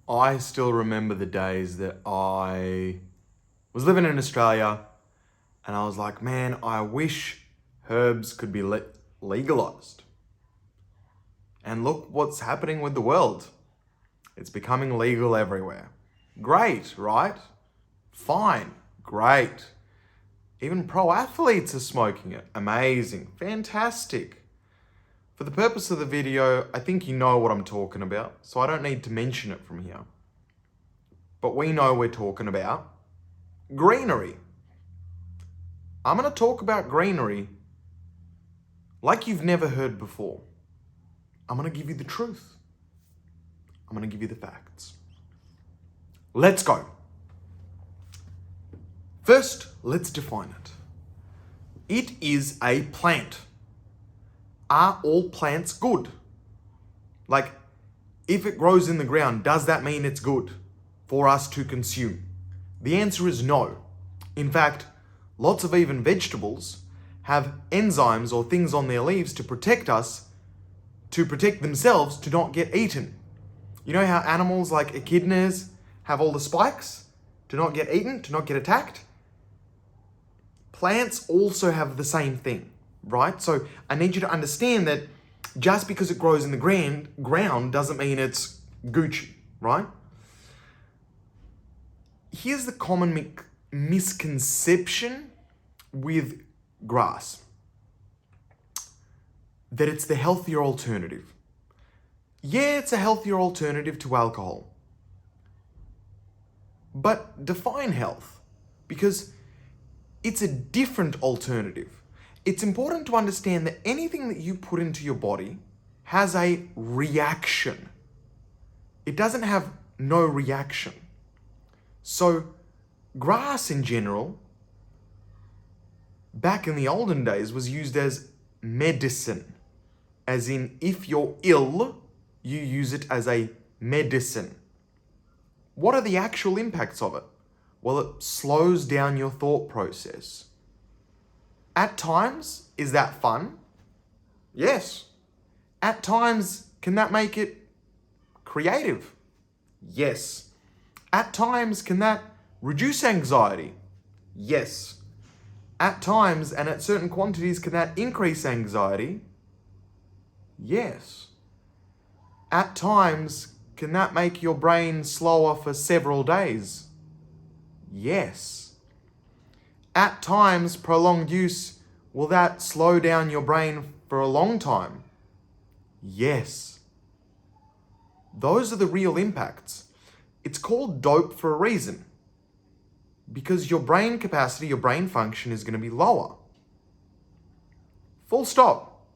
I still remember the days that I was living in Australia and I was like, man, I wish herbs could be legalized. And look what's happening with the world. It's becoming legal everywhere. Great, right? Fine, great. Even pro athletes are smoking it. Amazing, fantastic. For the purpose of the video, I think you know what I'm talking about, so I don't need to mention it from here. But we know we're talking about greenery. I'm going to talk about greenery like you've never heard before. I'm going to give you the truth. I'm going to give you the facts. Let's go. First, let's define it. It is a plant. Are all plants good? Like, if it grows in the ground, does that mean it's good for us to consume? The answer is no. In fact, lots of even vegetables have enzymes or things on their leaves to protect themselves to not get eaten. You know how animals like echidnas have all the spikes to not get eaten, to not get attacked? Plants also have the same thing, right? So I need you to understand that just because it grows in the ground doesn't mean it's Gucci, right? Here's the common misconception with grass. That it's the healthier alternative. Yeah, it's a healthier alternative to alcohol. But define health, because it's a different alternative. It's important to understand that anything that you put into your body has a reaction. It doesn't have no reaction. So grass in general, back in the olden days, was used as medicine. As in, if you're ill, you use it as a medicine. What are the actual impacts of it? Well, it slows down your thought process. At times, is that fun? Yes. At times, can that make it creative? Yes. At times, can that reduce anxiety? Yes. At times, and at certain quantities, can that increase anxiety? Yes. At times, can that make your brain slower for several days? Yes. At times, prolonged use, will that slow down your brain for a long time? Yes. Those are the real impacts. It's called dope for a reason. Because your brain capacity, your brain function is going to be lower. Full stop.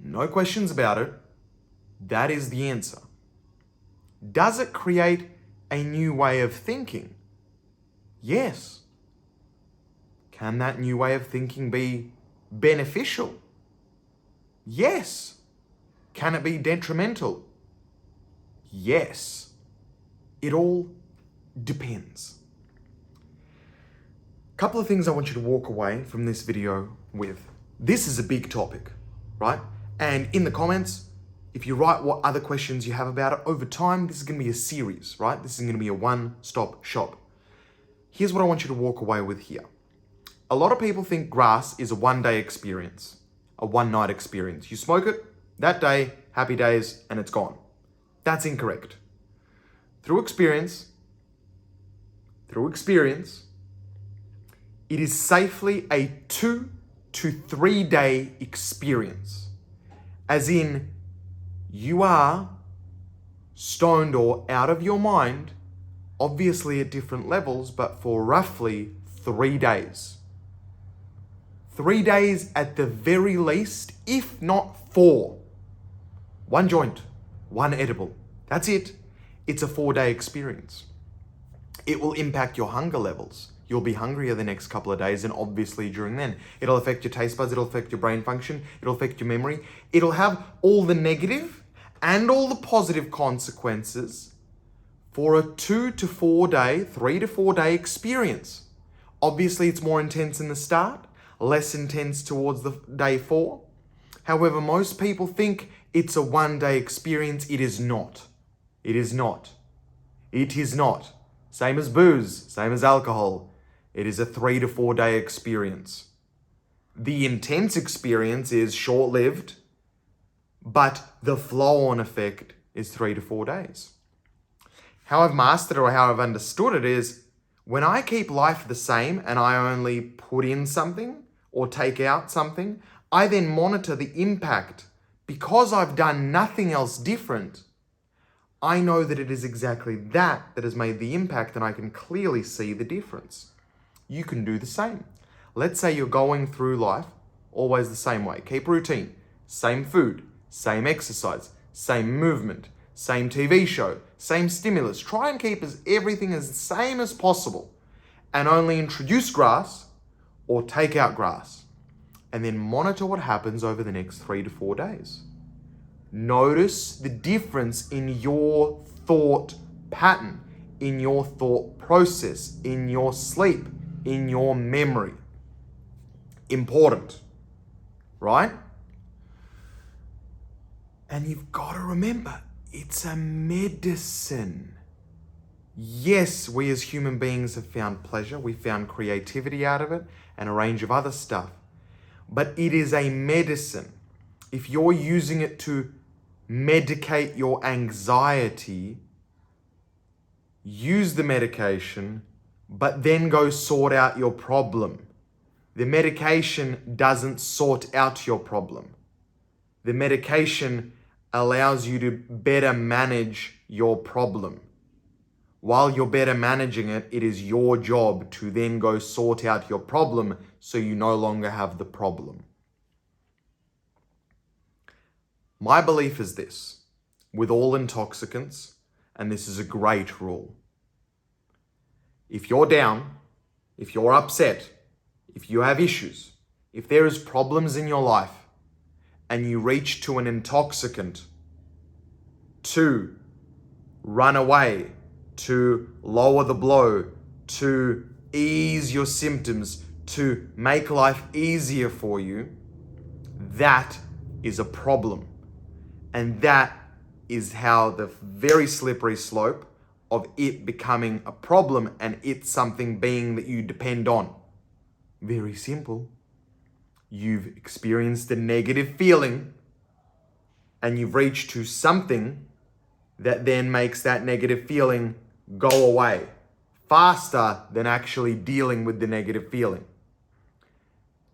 No questions about it. That is the answer. Does it create a new way of thinking? Yes. Can that new way of thinking be beneficial? Yes. Can it be detrimental? Yes. It all depends. Couple of things I want you to walk away from this video with. This is a big topic, right? And in the comments, if you write what other questions you have about it, over time, this is going to be a series, right? This is going to be a one-stop shop. Here's what I want you to walk away with here. A lot of people think grass is a one-day experience, a one-night experience. You smoke it, that day, happy days, and it's gone. That's incorrect. Through experience, it is safely a 2 to 3 day experience. As in, you are stoned or out of your mind, obviously at different levels, but for roughly 3 days. 3 days at the very least, if not 4. 1 joint, 1 edible. That's it. It's a 4-day experience. It will impact your hunger levels. You'll be hungrier the next couple of days, and obviously during then. It'll affect your taste buds, it'll affect your brain function, it'll affect your memory. It'll have all the negative and all the positive consequences for a 2 to 4 day, 3 to 4 day experience. Obviously, it's more intense in the start, less intense towards the day 4. However, most people think it's a 1 day experience. It is not. It is not. It is not. Same as booze, same as alcohol. It is a 3 to 4 day experience. The intense experience is short-lived, but the flow-on effect is 3 to 4 days. How I've mastered it or how I've understood it is when I keep life the same and I only put in something or take out something, I then monitor the impact. Because I've done nothing else different, I know that it is exactly that has made the impact, and I can clearly see the difference. You can do the same. Let's say you're going through life always the same way. Keep routine, same food, same exercise, same movement, same TV show, same stimulus. Try and keep everything as the same as possible and only introduce grass or take out grass. And then monitor what happens over the next 3 to 4 days. Notice the difference in your thought pattern, in your thought process, in your sleep, in your memory. Important, right? And you've got to remember, it's a medicine. Yes, we as human beings have found pleasure, we found creativity out of it, and a range of other stuff. But it is a medicine. If you're using it to medicate your anxiety, use the medication, but then go sort out your problem. The medication doesn't sort out your problem. The medication allows you to better manage your problem. While you're better managing it, it is your job to then go sort out your problem so you no longer have the problem. My belief is this, with all intoxicants, and this is a great rule. If you're down, if you're upset, if you have issues, if there is problems in your life, and you reach to an intoxicant to run away, to lower the blow, to ease your symptoms, to make life easier for you, that is a problem. And that is how the very slippery slope of it becoming a problem and it something being that you depend on. Very simple. You've experienced a negative feeling and you've reached to something that then makes that negative feeling go away faster than actually dealing with the negative feeling.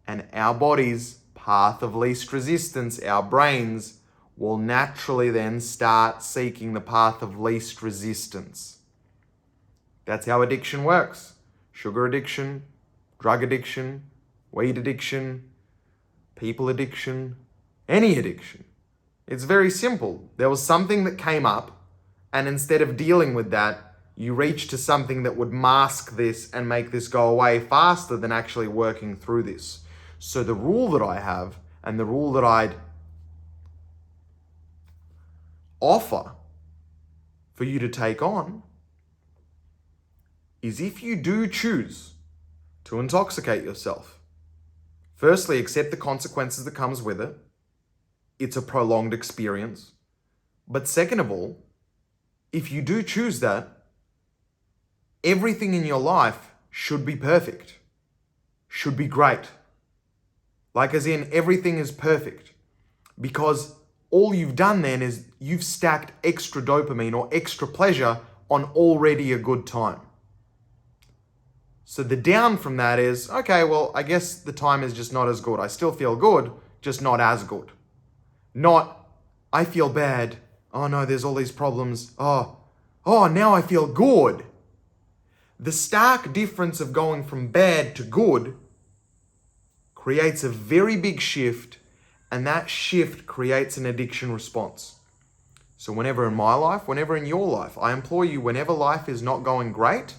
And our body's path of least resistance, our brains, will naturally then start seeking the path of least resistance. That's how addiction works. Sugar addiction, drug addiction, weed addiction, people addiction, any addiction. It's very simple. There was something that came up, and instead of dealing with that, you reach to something that would mask this and make this go away faster than actually working through this. So the rule that I have, and the rule that I'd offer for you to take on, is if you do choose to intoxicate yourself, firstly, accept the consequences that comes with it. It's a prolonged experience. But second of all, if you do choose that, everything in your life should be perfect, should be great. Like as in everything is perfect, because all you've done then is you've stacked extra dopamine or extra pleasure on already a good time. So the down from that is, okay, well, I guess the time is just not as good. I still feel good, just not as good. Not, I feel bad. Oh no, there's all these problems. Oh, now I feel good. The stark difference of going from bad to good creates a very big shift, and that shift creates an addiction response. So whenever in my life, whenever in your life, I implore you, whenever life is not going great,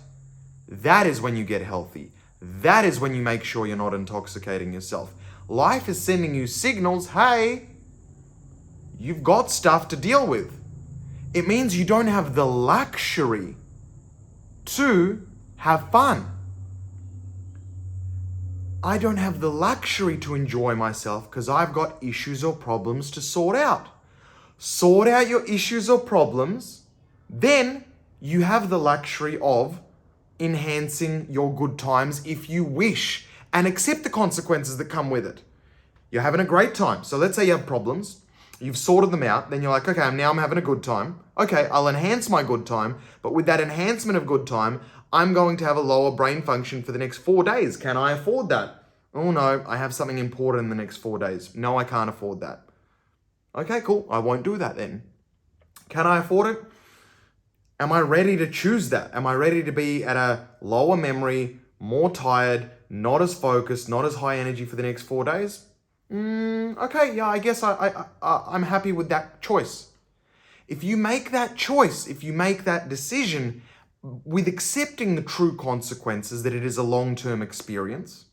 that is when you get healthy. That is when you make sure you're not intoxicating yourself. Life is sending you signals, hey, you've got stuff to deal with. It means you don't have the luxury to have fun. I don't have the luxury to enjoy myself because I've got issues or problems to sort out. Sort out your issues or problems, then you have the luxury of enhancing your good times if you wish, and accept the consequences that come with it. You're having a great time. So let's say you have problems, you've sorted them out, then you're like, okay, now I'm having a good time. Okay, I'll enhance my good time, but with that enhancement of good time, I'm going to have a lower brain function for the next 4 days. Can I afford that? Oh no, I have something important in the next 4 days. No, I can't afford that. Okay, cool. I won't do that then. Can I afford it? Am I ready to choose that? Am I ready to be at a lower memory, more tired, not as focused, not as high energy for the next 4 days? Okay, yeah, I guess I'm happy with that choice. If you make that choice, if you make that decision with accepting the true consequences that it is a long-term experience,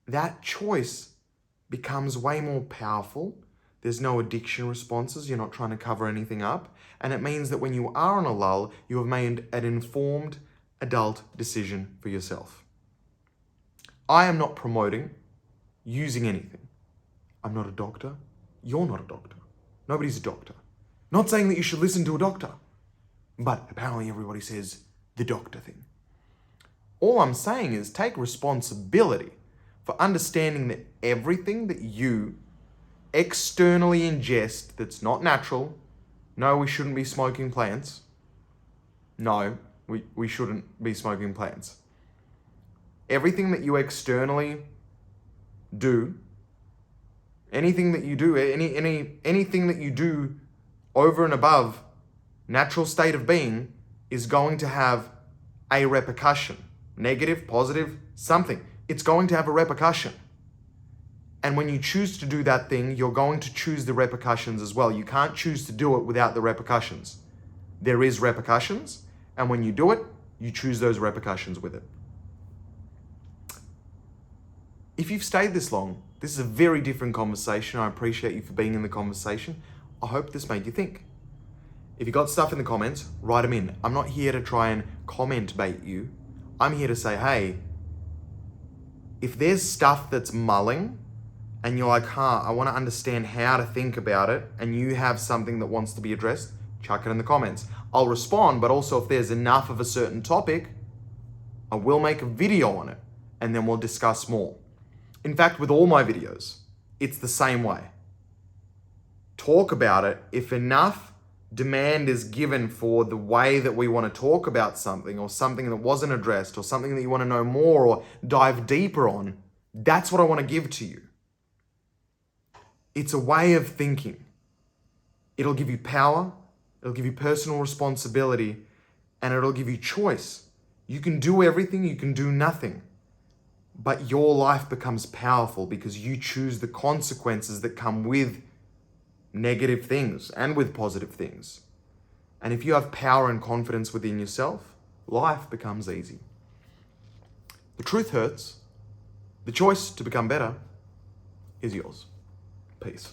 that choice becomes way more powerful. There's no addiction responses. You're not trying to cover anything up. And it means that when you are on a lull, you have made an informed adult decision for yourself. I am not promoting using anything. I'm not a doctor. You're not a doctor. Nobody's a doctor. Not saying that you should listen to a doctor. But apparently everybody says the doctor thing. All I'm saying is take responsibility for understanding that everything that you externally ingest that's not natural. No, we shouldn't be smoking plants. No, we shouldn't be smoking plants. Everything that you externally do, anything that you do, anything that you do over and above natural state of being is going to have a repercussion. Negative, positive, something. It's going to have a repercussion. And when you choose to do that thing, you're going to choose the repercussions as well. You can't choose to do it without the repercussions. There is repercussions, and when you do it, you choose those repercussions with it. If you've stayed this long, this is a very different conversation. I appreciate you for being in the conversation. I hope this made you think. If you got stuff in the comments, write them in. I'm not here to try and comment bait you. I'm here to say, hey, if there's stuff that's mulling and you're like, I want to understand how to think about it, and you have something that wants to be addressed, chuck it in the comments. I'll respond, but also if there's enough of a certain topic, I will make a video on it and then we'll discuss more. In fact, with all my videos, it's the same way. Talk about it. If enough demand is given for the way that we want to talk about something, or something that wasn't addressed, or something that you want to know more or dive deeper on, that's what I want to give to you. It's a way of thinking. It'll give you power, it'll give you personal responsibility, and it'll give you choice. You can do everything, you can do nothing. But your life becomes powerful because you choose the consequences that come with negative things and with positive things. And if you have power and confidence within yourself, life becomes easy. The truth hurts. The choice to become better is yours. Peace.